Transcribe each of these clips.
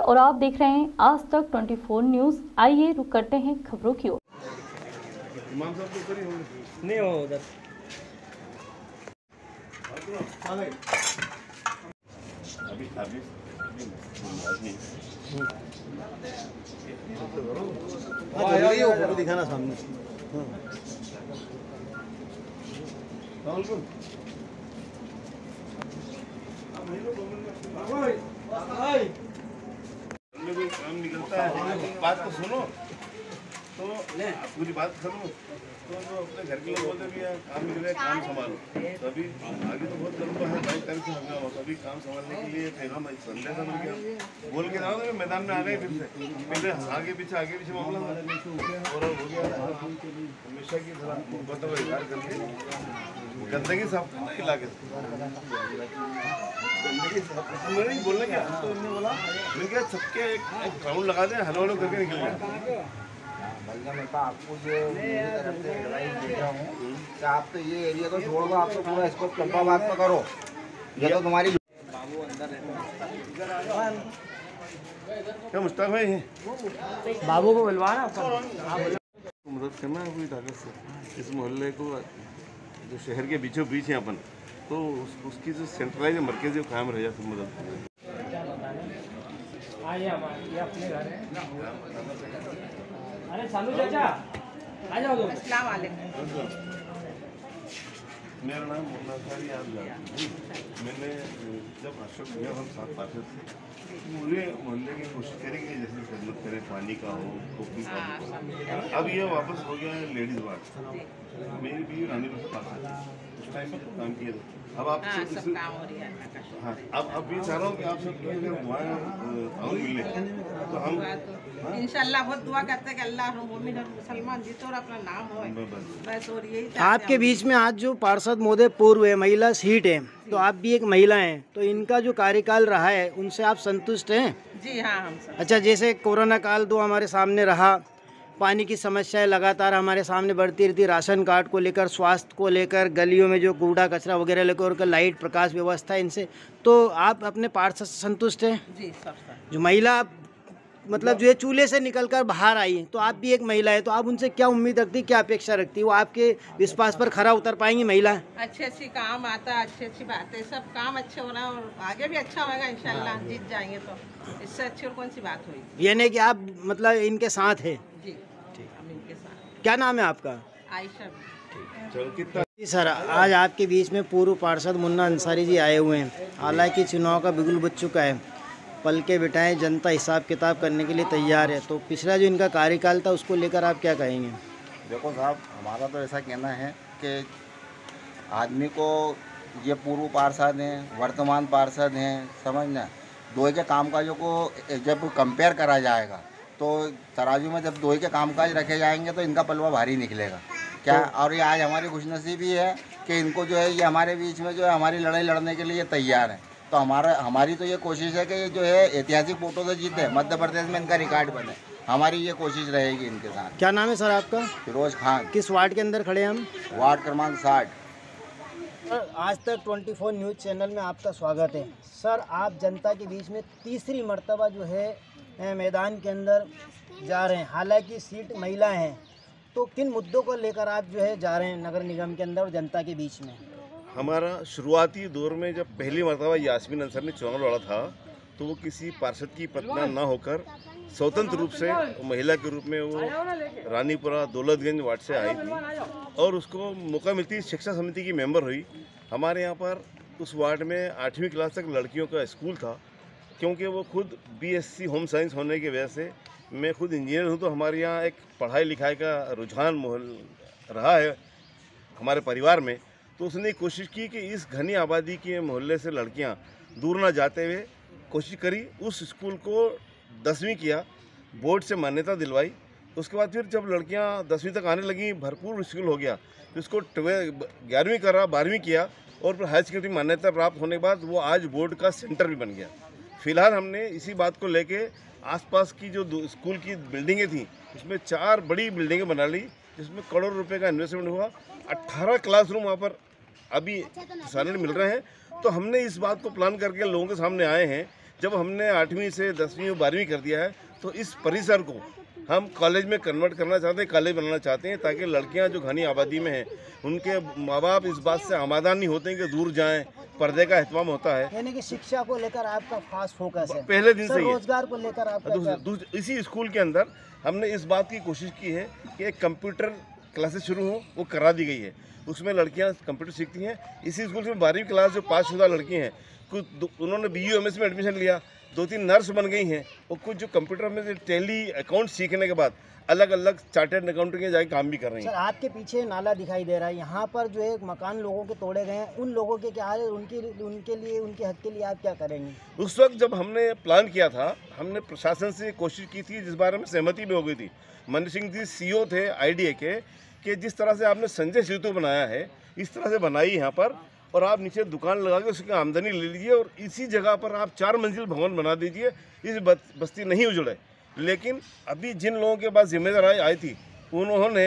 और आप देख रहे हैं आज तक 24 न्यूज। आइए रुक करते हैं खबरों की ओर। इमाम साहब तो करी होंगे नहीं हो उधर अभी दिखाना सामने। कोई काम निकलता है, बात तो सुनो तो पूरी बात करो तो अपने घर के लोग बोलते भी काम निकले काम संभालो, तो अभी आगे तो बहुत लंबा है, 22 तारीख से हंगामा, तो अभी काम संभालने के लिए पैगाम संदेश मिल गया, बोल के जाओ ना मैदान में आ गए फिर से, पहले आगे पीछे मामला और हो गया। हमेशा की तरह मुहब्बत और इजहार करके गंदगी साफ खिला के गंदगी साफ नहीं बोलने क्या तो उन्होंने बोला मिल गया, सबके एक राउंड लगा दें, हलो हलो करके निकल गया। भैया मैं तो आपको जो तरफ से एडवाइस दे रहा हूँ कि आप तो ये एरिया तो छोड़ दो, आप तो पूरा इसको लंबा बात तो करो, ये तो तुम्हारी बाबू अंदर है क्या मुश्ताक भाई है बाबू को बुलवाना मदद करना है पूरी ताकत से। इस मोहल्ले को जो शहर के बीचों बीच है अपन, तो उसकी जो सेंट्रलाइज मरकज़ी कायम रह जाए मदद। आइए हमारे ये अपने घर है। अरे सालू चाचा आ जाओ। अस्सलाम वालेकुम। मेरा नाम मुन्ना खारी, आप जानते हैं। मैंने जब अशोक भैया हम साथ पार्षद थे पूरे मोहल्ले की कोशिश करें कि जैसे खिदमत करें, पानी का हो, कुकिंग का हो। अब ये वापस हो गया है लेडीज़ वार्ड। मेरी बीवी रानी पर पार्षद उस टाइम में काम किए थे। अब आप सब काम हो रही है। हाँ, अब ये चाह रहा हूँ कि आप सब अगर वहाँ मिले तो हम इंशाल्लाह बहुत दुआ करते हैं कि अल्लाह मोमिन और मुसलमान जीतो और अपना नाम हो बस। और यही आपके बीच में आज जो पार्षद महोदय पूर्व है, महिला सीट है, तो आप भी एक महिला हैं, तो इनका जो कार्यकाल रहा है उनसे आप संतुष्ट हैं? जी हाँ, हम सब। अच्छा, जैसे कोरोना काल तो हमारे सामने रहा, पानी की समस्याएं लगातार हमारे सामने बढ़ती रहती, राशन कार्ड को लेकर, स्वास्थ्य को लेकर, गलियों में जो कूड़ा कचरा वगैरह लेकर और लाइट प्रकाश व्यवस्था, इनसे तो आप अपने पार्षद से संतुष्ट हैं? जी सब। जो महिला मतलब जो है चूल्हे से निकलकर बाहर आई, तो आप भी एक महिला है, तो आप उनसे क्या उम्मीद रखती, क्या अपेक्षा रखती? वो आपके विश्वास पर खरा उतर पाएंगी? महिला अच्छी काम आता, अच्छी बातें, सब काम अच्छे होना और आगे भी अच्छा होगा इंशाल्लाह। जीत जाएंगे तो इससे अच्छी और कौन सी बात हुई। यानी कि आप मतलब इनके साथ है? जी हम इनके साथ। क्या नाम है आपका? आयशा। जी सर, आज आपके बीच में पूर्व पार्षद मुन्ना अंसारी जी आए हुए हैं। हालांकि चुनाव का बिगुल बज चुका है, पल के बिठाएं जनता हिसाब किताब करने के लिए तैयार है, तो पिछला जो इनका कार्यकाल था उसको लेकर आप क्या कहेंगे? देखो साहब, हमारा तो ऐसा कहना है कि आदमी को ये पूर्व पार्षद हैं, वर्तमान पार्षद हैं, समझना दो के कामकाजों को जब कंपेयर करा जाएगा तो तराजू में जब दो के कामकाज रखे जाएंगे तो इनका पलवा भारी निकलेगा क्या। और ये आज हमारी खुशनसीबी है कि इनको जो है ये हमारे बीच में जो है हमारी लड़ाई लड़ने के लिए तैयार है। तो हमारी तो ये कोशिश है कि ये जो है ऐतिहासिक वोटों से जीते, मध्य प्रदेश में इनका रिकॉर्ड बने, हमारी ये कोशिश रहेगी इनके साथ। क्या नाम है सर आपका? फिरोज खान। किस वार्ड के अंदर खड़े हैं हम? वार्ड क्रमांक 60। आज तक 24 न्यूज़ चैनल में आपका स्वागत है। सर, आप जनता के बीच में तीसरी मर्तबा जो है मैदान के अंदर जा रहे हैं, हालांकि सीट महिला हैं, तो किन मुद्दों को लेकर आप जो है जा रहे हैं नगर निगम के अंदर और जनता के बीच में? हमारा शुरुआती दौर में जब पहली मरतबा यास्मीन अंसारी ने चुनाव लड़ा था तो वो किसी पार्षद की पत्नी न होकर स्वतंत्र रूप से महिला के रूप में वो रानीपुरा दौलतगंज वार्ड से आई थी और उसको मौका मिलती शिक्षा समिति की मेंबर हुई। हमारे यहाँ पर उस वार्ड में 8वीं क्लास तक लड़कियों का स्कूल था, क्योंकि वो खुद BSc होम साइंस होने की वजह से, मैं खुद इंजीनियर हूँ, तो हमारे यहाँ एक पढ़ाई लिखाई का रुझान रहा है हमारे परिवार में। तो उसने कोशिश की कि इस घनी आबादी के मोहल्ले से लड़कियां दूर ना जाते हुए कोशिश करी, उस स्कूल को 10वीं किया, बोर्ड से मान्यता दिलवाई। उसके बाद फिर जब लड़कियां 10वीं तक आने लगी, भरपूर स्कूल हो गया, तो उसको 11वीं करा, 12वीं किया और फिर हाई सेकेंडरी मान्यता प्राप्त होने के बाद वो आज बोर्ड का सेंटर भी बन गया। फिलहाल हमने इसी बात को लेके आसपास की जो स्कूल की बिल्डिंगें थी उसमें 4 बड़ी बिल्डिंगें बना ली, जिसमें करोड़ रुपए का इन्वेस्टमेंट हुआ। 18 क्लासरूम वहाँ पर अभी सैलरी मिल रहे हैं। तो हमने इस बात को प्लान करके लोगों के सामने आए हैं जब हमने 8वीं से 10वीं और 12वीं कर दिया है तो इस परिसर को हम कॉलेज में कन्वर्ट करना चाहते हैं, कॉलेज बनाना चाहते हैं, ताकि लड़कियां जो घनी आबादी में हैं उनके माँ बाप इस बात से आमादान नहीं होते हैं कि दूर जाएं, पर्दे का एहतमाम होता है। यानी कि शिक्षा को लेकर आपका खास फोकस है पहले दिन से ही है। रोजगार को लेकर आपका इसी स्कूल के अंदर हमने इस बात की कोशिश की है कि एक कंप्यूटर क्लासेस शुरू हो, वो करा दी गई है। उसमें लड़कियां कंप्यूटर सीखती हैं। इसी स्कूल से 12वीं क्लास जो पासशुदा लड़की हैं, कुछ उन्होंने BU MS में एडमिशन लिया, 2-3 नर्स बन गई हैं, और कुछ जो कंप्यूटर में से टेली अकाउंट सीखने के बाद अलग अलग चार्टर्ड अकाउंटेंट के जाके काम भी कर रही हैं। सर आपके पीछे नाला दिखाई दे रहा है, यहाँ पर जो है मकान लोगों के तोड़े गए हैं, उन लोगों के क्या हाल है, उनके लिए उनके हक के लिए आप क्या करेंगे? उस वक्त जब हमने प्लान किया था, हमने प्रशासन से कोशिश की थी, जिस बारे में सहमति भी हो गई थी। मनीष सिंह जी CO थे IDA के, कि जिस तरह से आपने संजय सेतु बनाया है इस तरह से बनाई यहाँ पर, और आप नीचे दुकान लगा के उसकी आमदनी ले लीजिए और इसी जगह पर आप 4 मंजिल भवन बना दीजिए, इस बस्ती नहीं उजड़े। लेकिन अभी जिन लोगों के पास जिम्मेदारी आई थी, उन्होंने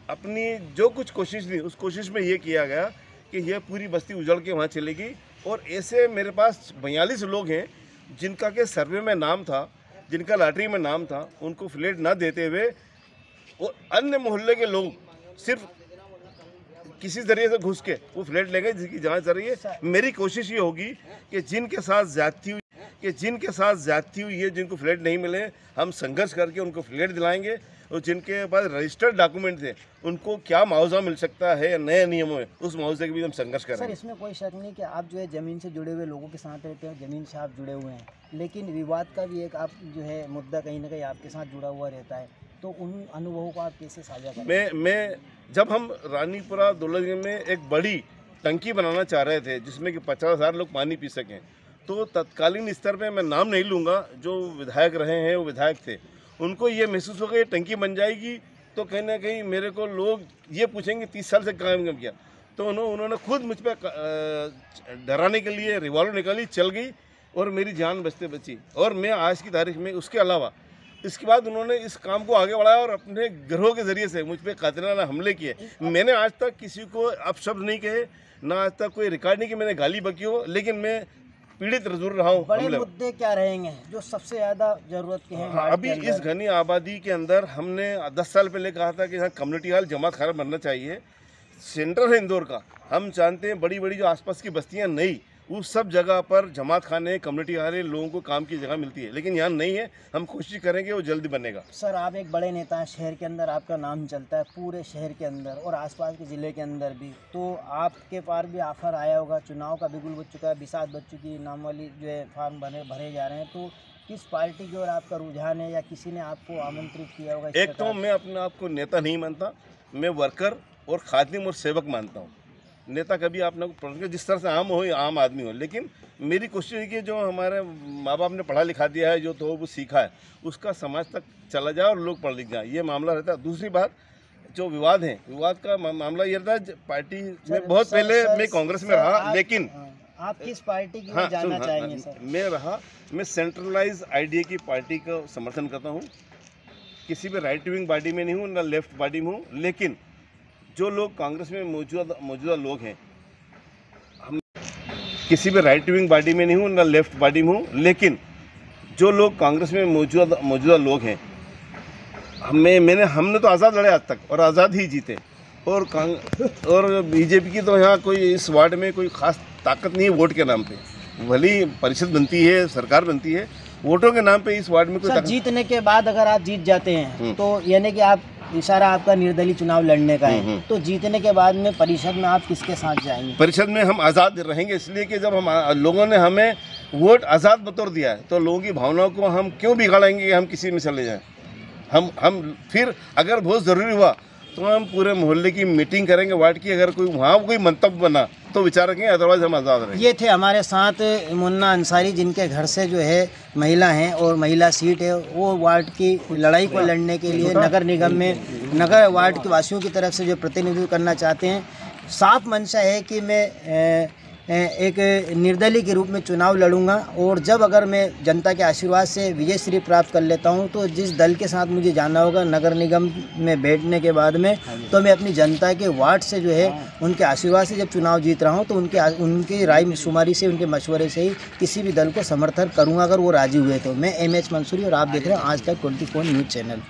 अपनी जो कुछ कोशिश थी उस कोशिश में ये किया गया कि यह पूरी बस्ती उजड़ के वहाँ चलेगी। और ऐसे मेरे पास 42 लोग हैं जिनका के सर्वे में नाम था, जिनका लॉटरी में नाम था, उनको फ्लैट ना देते हुए और अन्य मोहल्ले के लोग सिर्फ किसी जरिए से घुस के वो फ्लैट ले गए, जिसकी जांच चल रही है। मेरी कोशिश ये होगी कि जिनके साथ ज्यादती हुई है, जिनको फ्लैट नहीं मिले, हम संघर्ष करके उनको फ्लैट दिलाएंगे, और जिनके पास रजिस्टर्ड डॉक्यूमेंट थे उनको क्या मुआवजा मिल सकता है नए नियमों में, उस मुआवजे के भी हम संघर्ष करेंगे। सर इसमें कोई शक नहीं कि आप जो है ज़मीन से जुड़े हुए लोगों के साथ रहते हैं, ज़मीन से आप जुड़े हुए हैं, लेकिन विवाद का भी एक आप जो है मुद्दा कहीं ना कहीं आपके साथ जुड़ा हुआ रहता है, तो उन अनुभवों को आप कैसे साझा करें? मैं जब हम रानीपुरा दौलतगंज में एक बड़ी टंकी बनाना चाह रहे थे जिसमें कि 50,000 लोग पानी पी सकें, तो तत्कालीन स्तर पे मैं नाम नहीं लूँगा, जो विधायक रहे हैं वो विधायक थे, उनको ये महसूस होगा ये टंकी बन जाएगी तो कहीं ना कहीं मेरे को लोग ये पूछेंगे 30 साल से काम किया, तो उन्होंने खुद मुझ पर डराने के लिए रिवॉल्वर निकाली, चल गई और मेरी जान बची। और मैं आज की तारीख में उसके अलावा इसके बाद उन्होंने इस काम को आगे बढ़ाया और अपने गिरोह के जरिए से मुझ पर कातिलाना हमले किए। मैंने आज तक किसी को अपशब्द नहीं कहे, ना आज तक कोई रिकॉर्ड नहीं कि मैंने गाली बकी हो, लेकिन मैं पीड़ित जरूर रहा हूँ। बड़े मुद्दे क्या रहेंगे जो सबसे ज़्यादा ज़रूरत के हैं? अभी इस घनी आबादी के अंदर हमने 10 साल पहले कहा था कि यहाँ कम्युनिटी हॉल जमात खाना बनना चाहिए। सेंटर है इंदौर का, हम जानते हैं बड़ी बड़ी जो आसपास की बस्तियाँ नई, उस सब जगह पर जमात खाने, कम्युनिटी हॉल, लोगों को काम की जगह मिलती है, लेकिन यहाँ नहीं है। हम कोशिश करेंगे वो जल्दी बनेगा। सर आप एक बड़े नेता हैं, शहर के अंदर आपका नाम चलता है, पूरे शहर के अंदर और आसपास के ज़िले के अंदर भी, तो आपके पार भी ऑफर आया होगा, चुनाव का बिगुल बज चुका है, बिसात बज चुकी, नाम वाली जो है फॉर्म भरे जा रहे हैं, तो किस पार्टी की ओर आपका रुझान है या किसी ने आपको आमंत्रित किया होगा? एक तो मैं अपने आप को नेता नहीं मानता, मैं वर्कर और खादिम और सेवक मानता हूँ। नेता कभी आपने को जिस तरह से आम हो, आम आदमी हो, लेकिन मेरी कोशिश है कि जो हमारे माँ बाप ने पढ़ा लिखा दिया है, जो तो वो सीखा है, उसका समाज तक चला जाए और लोग पढ़ लिख जाए, ये मामला रहता है। दूसरी बात, जो विवाद है, विवाद का मामला ये रहता है, पार्टी में बहुत पहले मैं कांग्रेस में रहा, लेकिन आप किस पार्टी की ओर जाना चाहेंगे? सर मैं सेंट्रलाइज IDA की पार्टी का समर्थन करता हूँ, किसी भी राइट विंग पार्टी में नहीं हूँ, ना लेफ्ट पार्टी में हूँ, लेकिन जो लोग कांग्रेस में मौजूदा लोग हैं, हम किसी भी राइट विंग पार्टी में नहीं हूँ, ना लेफ्ट पार्टी में हूँ, लेकिन जो लोग कांग्रेस में मौजूदा लोग हैं, हमने तो आज़ाद लड़े आज तक और आज़ाद ही जीते, और बीजेपी की तो यहाँ कोई इस वार्ड में कोई ख़ास ताकत नहीं है। वोट के नाम पे भली परिषद बनती है, सरकार बनती है, वोटों के नाम पे इस वार्ड में कोई जीतने के बाद अगर आप जीत जाते हैं तो यानी कि आप इशारा आपका निर्दलीय चुनाव लड़ने का है, तो जीतने के बाद में परिषद में आप किसके साथ जाएंगे? परिषद में हम आज़ाद रहेंगे, इसलिए कि जब हम लोगों ने हमें वोट आज़ाद बतौर दिया है, तो लोगों की भावनाओं को हम क्यों बिगाड़ेंगे कि हम किसी में चले जाएं। हम फिर अगर बहुत ज़रूरी हुआ तो हम पूरे मोहल्ले की मीटिंग करेंगे वार्ड की, अगर कोई वहाँ कोई मंतव्य बना तो विचार रखेंगे, अदरवाइज हम आज़ाद रहेंगे। ये थे हमारे साथ मुन्ना अंसारी, जिनके घर से जो है महिला हैं और महिला सीट है, वो वार्ड की लड़ाई को लड़ने के लिए नगर निगम में नगर वार्ड के वासियों की तरफ से जो प्रतिनिधित्व करना चाहते हैं। साफ मंशा है कि मैं एक निर्दलीय के रूप में चुनाव लड़ूंगा। और जब अगर मैं जनता के आशीर्वाद से विजय श्री प्राप्त कर लेता हूं, तो जिस दल के साथ मुझे जाना होगा नगर निगम में बैठने के बाद में, तो मैं अपनी जनता के वार्ड से जो है उनके आशीर्वाद से जब चुनाव जीत रहा हूं, तो उनकी राय शुमारी से, उनके मशवरे से ही किसी भी दल को समर्थन करूँगा अगर वो राजी हुए तो। मैं MS मंसूरी और आप देख रहे हैं आज तक 24 न्यूज़ चैनल।